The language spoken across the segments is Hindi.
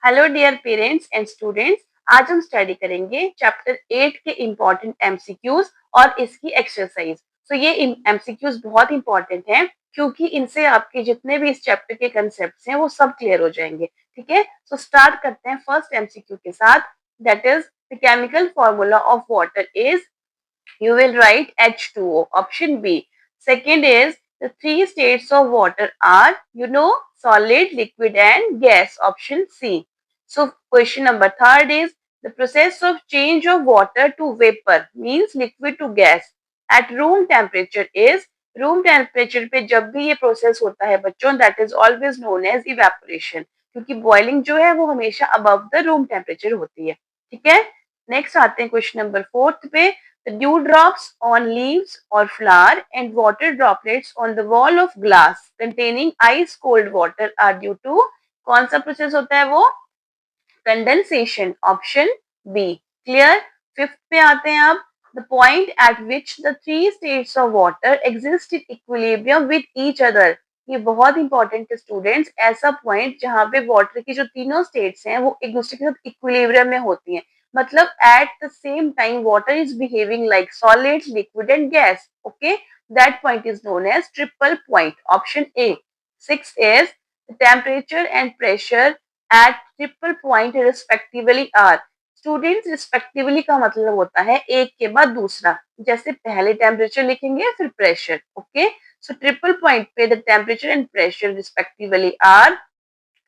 Hello dear parents and students, आज हम स्टडी करेंगे चैप्टर 8 के इम्पोर्टेंट एमसीक्यूज और इसकी एक्सरसाइज। तो ये एमसीक्यूज बहुत इंपॉर्टेंट हैं क्योंकि इनसे आपके जितने भी इस चैप्टर के कंसेप्ट्स हैं वो सब क्लियर हो जाएंगे। ठीक है, तो स्टार्ट करते हैं फर्स्ट एमसीक्यू के साथ। That is the chemical formula of water is, you will write H2O. Option B. Second is the three states of water are, solid, liquid and gas. Option C. So question number third is the process of change of water to vapor means liquid to gas at room temperature is, room temperature पे जब भी ये प्रोसेस होता है बच्चों, that is always known as evaporation, क्योंकि बॉइलिंग जो है वो हमेशा अबव द रूम टेम्परेचर होती है। ठीक है, नेक्स्ट आते हैं क्वेश्चन नंबर फोर्थ पे। The dewdrops on leaves or flower and water droplets on the wall of glass containing ice cold water are due to, कौन सा प्रोसेस होता है वो? Condensation. Option B. Clear. Fifth पे आते हैं अब। The point at which the three states of water exist in equilibrium with each other. ये बहुत इंपॉर्टेंट है स्टूडेंट्स, ऐसा पॉइंट जहां पे वाटर की जो तीनों स्टेट्स हैं वो एक दूसरे के साथ इक्विलिब्रियम में होती हैं, मतलब at the same time water is behaving like solid, liquid and gas. Okay, that point is known as triple point. Option A. Six is temperature and pressure at triple point respectively are. Students, respectively का मतलब होता है एक के बाद दूसरा, जैसे पहले टेम्परेचर लिखेंगे फिर pressure. Okay, so triple point पे the temperature and pressure respectively are,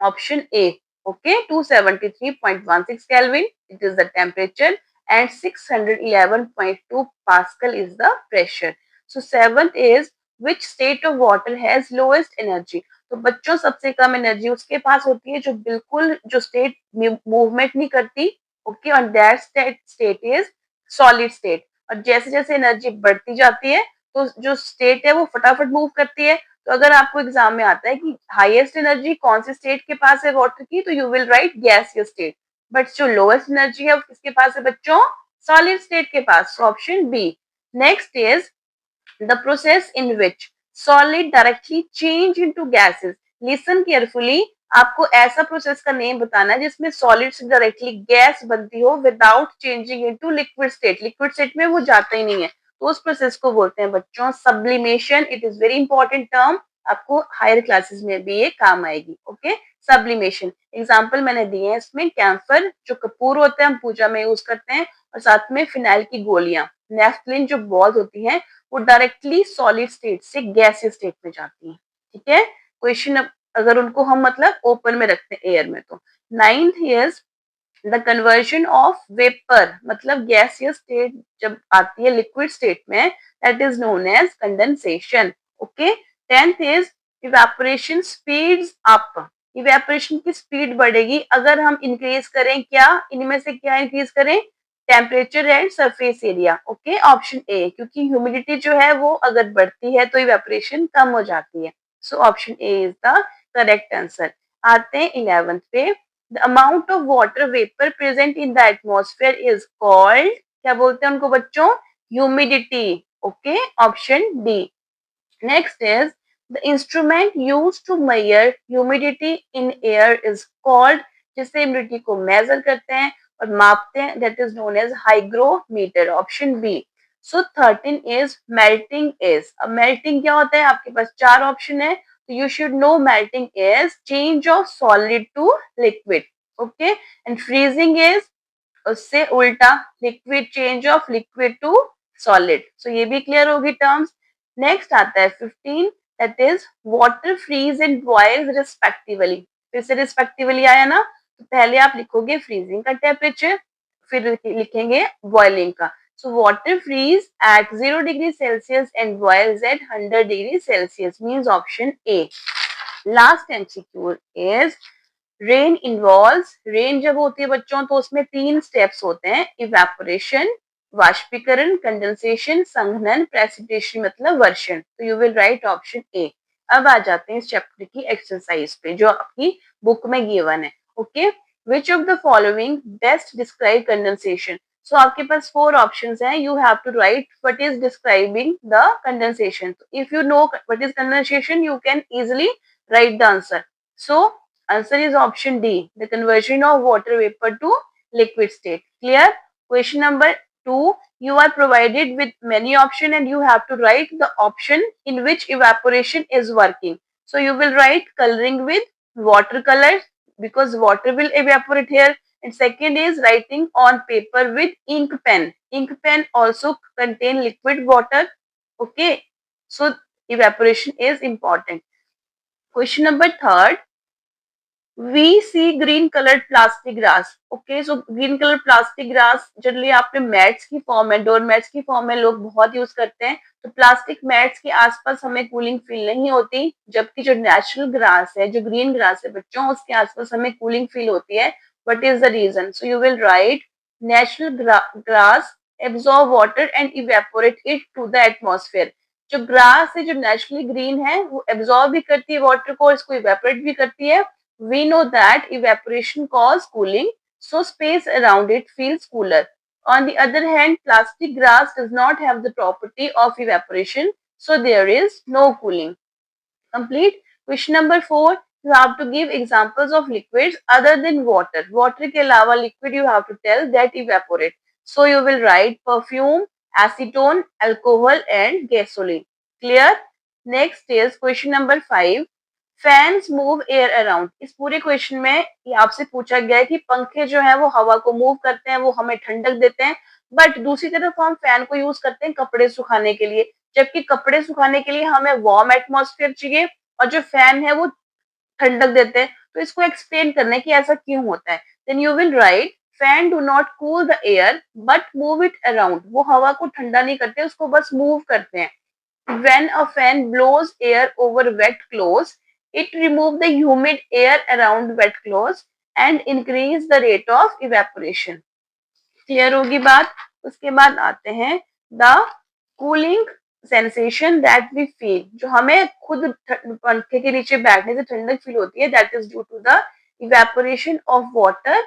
option A. Okay, 273.16 Kelvin, it is the temperature, and 611.2 Pascal is the pressure. So seventh is which state of water has lowest energy? तो बच्चों सबसे कम एनर्जी उसके पास होती है जो बिल्कुल जो स्टेट मूवमेंट नहीं करती। ओके, और that state is solid state. और जैसे जैसे एनर्जी बढ़ती जाती है तो जो स्टेट है वो फटाफट मूव करती है। तो अगर आपको एग्जाम में आता है कि हाईएस्ट एनर्जी कौन से स्टेट के पास है वाटर की, तो you will write gaseous state. But जो लोएस्ट एनर्जी है वो किसके पास है बच्चों? सॉलिड स्टेट के पास। Option B. Next is the process in which solid directly change into gases. Listen carefully, आपको ऐसा प्रोसेस का नेम बताना है जिसमें सॉलिड से डायरेक्टली गैस बनती हो without changing into liquid state. Liquid state में वो जाता ही नहीं है, तो उस प्रोसेस को बोलते हैं बच्चों sublimation. It is very important term, आपको हायर क्लासेस में भी ये काम आएगी। ओके, सब्लिमेशन एग्जाम्पल मैंने दिए हैं इसमें। कैम्फर जो कपूर होता है हम पूजा में यूज करते हैं, और साथ में फिनाइल की गोलियां। नेफ्थलिन जो बॉल्स होती हैं वो डायरेक्टली सॉलिड स्टेट से गैसियस स्टेट में जाती हैं। ठीक है, क्वेश्चन अगर उनको हम मतलब ओपन में रखते हैं एयर में तो। Ninth is the conversion of vapour, मतलब गैसियस स्टेट जब आती है लिक्विड स्टेट में, that is known as condensation. Okay, tenth is evaporation speeds up. Evaporation की स्पीड बढ़ेगी अगर हम इंक्रीज करें क्या, इनमें से क्या इंक्रीज करें? Temperature and surface area. Okay, option A, क्योंकि ह्यूमिडिटी जो है वो अगर बढ़ती है तो इवेपोरेशन कम हो जाती है। So option A is the correct answer. आते हैं 11th पे। The amount of water vapour present in the atmosphere is called, क्या बोलते हैं उनको बच्चों? Humidity. Okay, option D. Next is the instrument use to measure humidity in air is called, जिससे ह्यूमिडिटी को मेजर करते हैं और मापते हैं, that is known as hygrometer. Option B. So 13 is melting is. अब मेल्टिंग क्या होता है? आपके पास चार ऑप्शन है, तो you should know melting is change of solid to liquid. Okay, and freezing is उससे उल्टा liquid change of liquid to solid. So ये भी क्लियर होगी टर्म्स। नेक्स्ट आता है 15, that is water freeze and boils respectively. फिर से रिस्पेक्टिवली आया ना, तो पहले आप लिखोगे फ्रीजिंग का टेम्परेचर, फिर लिखेंगे बॉइलिंग का। So water freeze at 0 degree Celsius and boils at 100 degree Celsius means option A. Last MCQ is rain involves. Rain जब होती है बच्चों तो उसमें तीन स्टेप्स होते हैं, इवेपोरेशन, वाष्पीकरण, कंडेंसेशन, संघनन, प्रेसिपिटेशन मतलब वर्षण। तो you will right option A. अब आ जाते हैं इस चैप्टर की एक्सरसाइज पे जो आपकी बुक में गिवन है। Okay, which of the following best describe condensation. So आपके पास फोर ऑप्शंस हैं, you have to write what is describing the condensation. If you know what is condensation you can easily write the answer. So Answer is option D, the conversion of water vapor to liquid state. Clear? Question number 2, you are provided with many options and you have to write the option in which evaporation is working. So you will write coloring with watercolor because water will evaporate here. And second is writing on paper with ink pen. Ink pen also contain liquid water. Okay. So evaporation is important. Question number 3, we see green colored plastic grass. Okay, so green color plastic grass generally आपने मैट्स की फॉर्म में, डोर मैट्स की फॉर्म में लोग बहुत यूज करते हैं. तो प्लास्टिक मैट्स के आसपास हमें कूलिंग फील नहीं होती, जबकि जो नेचुरल ग्रास है, जो ग्रीन ग्रास है बच्चों, उसके आसपास हमें कूलिंग फील होती है. What is the reason? So you will write natural grass absorb water and evaporate it to the atmosphere. जो ग्रास है, जो नेचुरली ग्रीन है, वो एब्जॉर्ब भी करती है वाटर को, इसको इवेपोरेट भी करती है. We know that evaporation causes cooling, so space around it feels cooler. On the other hand, plastic grass does not have the property of evaporation, so there is no cooling. Complete. Question number 4, you have to give examples of liquids other than water. Water के अलावा liquid you have to tell that evaporate. So you will write perfume, acetone, alcohol and gasoline. Clear? Next is question number 5. Fans move air around. इस पूरे क्वेश्चन में ये आपसे पूछा गया है कि पंखे जो है वो हवा को मूव करते हैं, वो हमें ठंडक देते हैं, बट दूसरी तरफ हम फैन को यूज करते हैं कपड़े सुखाने के लिए, जबकि कपड़े सुखाने के लिए हमें वार्म एटमॉस्फेयर चाहिए और जो फैन है वो ठंडक देते हैं. तो इसको एक्सप्लेन करना है कि ऐसा क्यों होता है. Then you will write fan do not cool the air but move it around. वो हवा को ठंडा नहीं करते, उसको बस मूव करते हैं. When a fan blows air over wet clothes, it removes the humid air around wet clothes and increase the rate of evaporation. Clear होगी बात. उसके बाद आते हैं the cooling sensation that we feel. जो हमें खुद पंखे के नीचे बैठने से ठंडक फील होती है, that is due to the evaporation of water.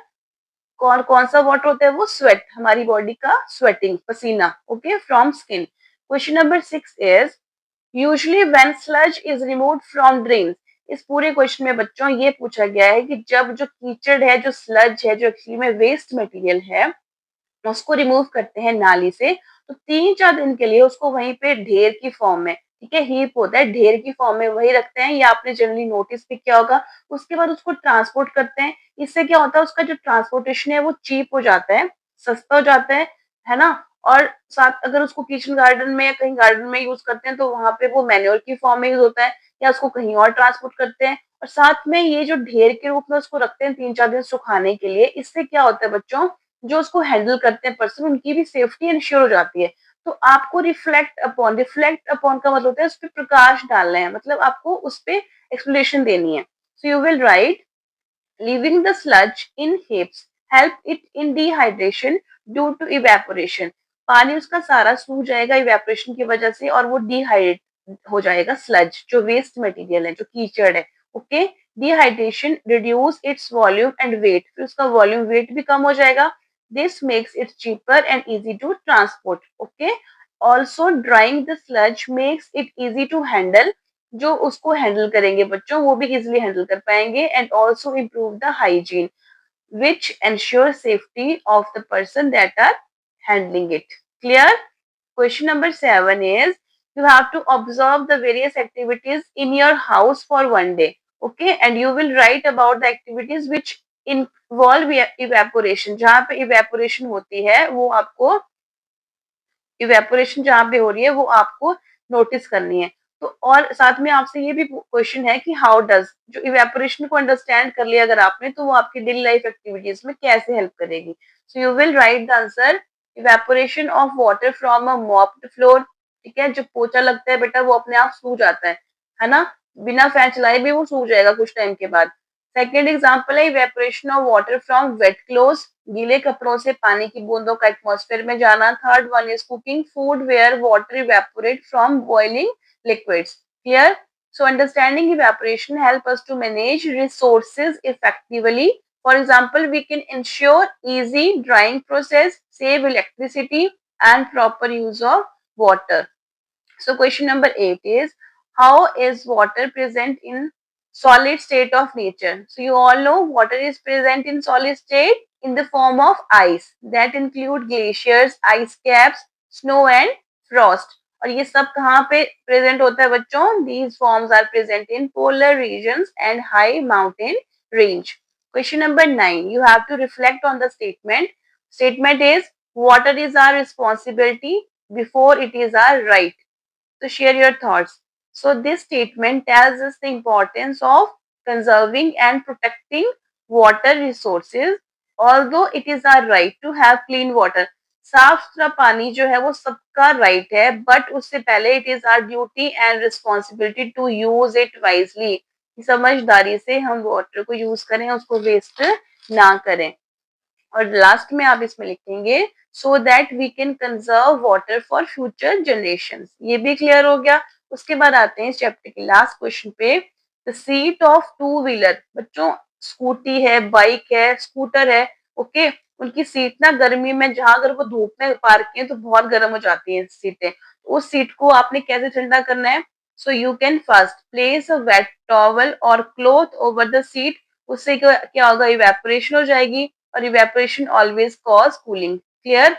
कौन कौन सा वाटर होता है? वो स्वेट, हमारी बॉडी का स्वेटिंग, पसीना. Okay, from skin. Question number 6 is usually when sludge is removed from drains. इस पूरे क्वेश्चन में बच्चों ये पूछा गया है कि जब जो कीचड़ है, जो स्लज है, जो एक्चुअली में वेस्ट मटेरियल है, उसको रिमूव करते हैं नाली से, तो 3-4 दिन के लिए उसको वहीं पे ढेर की फॉर्म में, ठीक है, हीप होता है, ढेर की फॉर्म में वही रखते हैं. ये आपने जनरली नोटिस भी किया होगा. उसके बाद उसको ट्रांसपोर्ट करते हैं. इससे क्या होता है, उसका जो ट्रांसपोर्टेशन है वो चीप हो जाता है, सस्ता हो जाता है ना. और साथ अगर उसको किचन गार्डन में या कहीं गार्डन में यूज करते हैं तो वहां पे वो मैन्योर की फॉर्म में यूज होता है, या उसको कहीं और ट्रांसपोर्ट करते हैं. और साथ में ये जो ढेर के रूप में उसको रखते हैं 3-4 दिन सुखाने के लिए, इससे क्या होता है बच्चों, जो उसको हैंडल करते हैं पर्सन, उनकी भी सेफ्टी इंश्योर हो जाती है. तो आपको रिफ्लेक्ट अपॉन का मतलब होता है उस पर प्रकाश डालना है, मतलब आपको उस पर एक्सप्लेनेशन देनी है. So you will right leaving the sludge in heaps help it in dehydration due to evaporation. पानी उसका सारा सूख जाएगा इवेपोरेशन की वजह से और वो डिहाइड्रेट हो जाएगा. स्लज जो वेस्ट मटेरियल है, जो कीचड़ है. Okay, dehydration reduce its volume and weight. फिर उसका वॉल्यूम वेट भी कम हो जाएगा. This makes it cheaper and easy to transport. Okay, also drying the sludge makes it easy to handle. जो उसको हैंडल करेंगे बच्चों वो भी इजिली हैंडल कर पाएंगे. And also improve the hygiene which ensure safety of the person that are handling it. Clear? Question number 7 is you have to observe the various activities in your house for one day. Okay, and you will write about the activities which involve evaporation. जहाँ पे evaporation होती है वो आपको, इवेपोरेशन जहाँ पे हो रही है वो आपको नोटिस करनी है. तो और साथ में आपसे ये भी क्वेश्चन है कि हाउ डज, जो इवेपोरेशन को अंडरस्टैंड कर लिया अगर आपने, तो वो आपकी डेली लाइफ एक्टिविटीज में कैसे हेल्प करेगी. So you will write the answer evaporation of water from a mopped floor. ठीक है, जो पोछा लगता है बेटा वो अपने आप सूख जाता है ना, बिना फैन चलाए भी वो सूख जाएगा कुछ टाइम के बाद. सेकेंड एग्जाम्पल है evaporation of water from wet clothes. गीले कपड़ों से पानी की बूंदों का एटमॉस्फेयर में जाना. Third one is cooking food where water evaporate from boiling liquids. Clear? So understanding evaporation help us to manage resources effectively. For example, we can ensure easy drying process, save electricity and proper use of water. So question number 8 is how is water present in solid state of nature. So you all know water is present in solid state in the form of ice that include glaciers, ice caps, snow and frost. और ये सब कहाँ पे प्रेजेंट होता है बच्चों? These forms are present in polar regions and high mountain range. Question number 9. You have to reflect on the statement. Statement is water is our responsibility before it is our right. So share your thoughts. So this statement tells us the importance of conserving and protecting water resources. Although it is our right to have clean water. साफ सुथरा पानी जो है वो सबका राइट है, बट उससे पहले it is our duty and responsibility to use it wisely. समझदारी से हम वाटर को यूज करें, उसको वेस्ट ना करें. और लास्ट में आप इसमें लिखेंगे so that we can conserve water for future generation. ये भी क्लियर हो गया. उसके बाद आते हैं इस चैप्टर के लास्ट क्वेश्चन पे. The seat of two wheeler. बच्चों स्कूटी है, बाइक है, स्कूटर है, ओके उनकी सीट ना गर्मी में जहां अगर वो धूप में पार्क किए तो बहुत गर्म हो जाती है सीटें. तो उस सीट को आपने कैसे ठंडा करना है? So you can first place a wet towel और क्लोथ ओवर द सीट. उससे क्या होगा? इवेपोरेशन हो जाएगी और evaporation always cause cooling. Clear?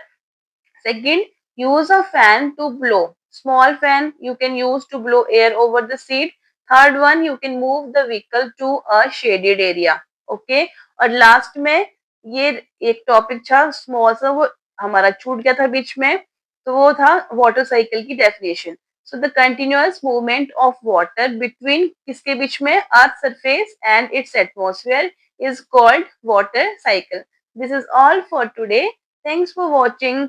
Second, use a fan to blow. Small fan you can use to blow air over the seat. Third one, you can move the vehicle to a shaded area. Okay? और लास्ट में ये एक टॉपिक था स्मॉल सा, वो हमारा छूट गया था बीच में, तो वो था वाटर साइकिल की definition. So the continuous movement of water between किसके बीच में? Earth surface and it's atmosphere is called water cycle. This is all for today. Thanks for watching.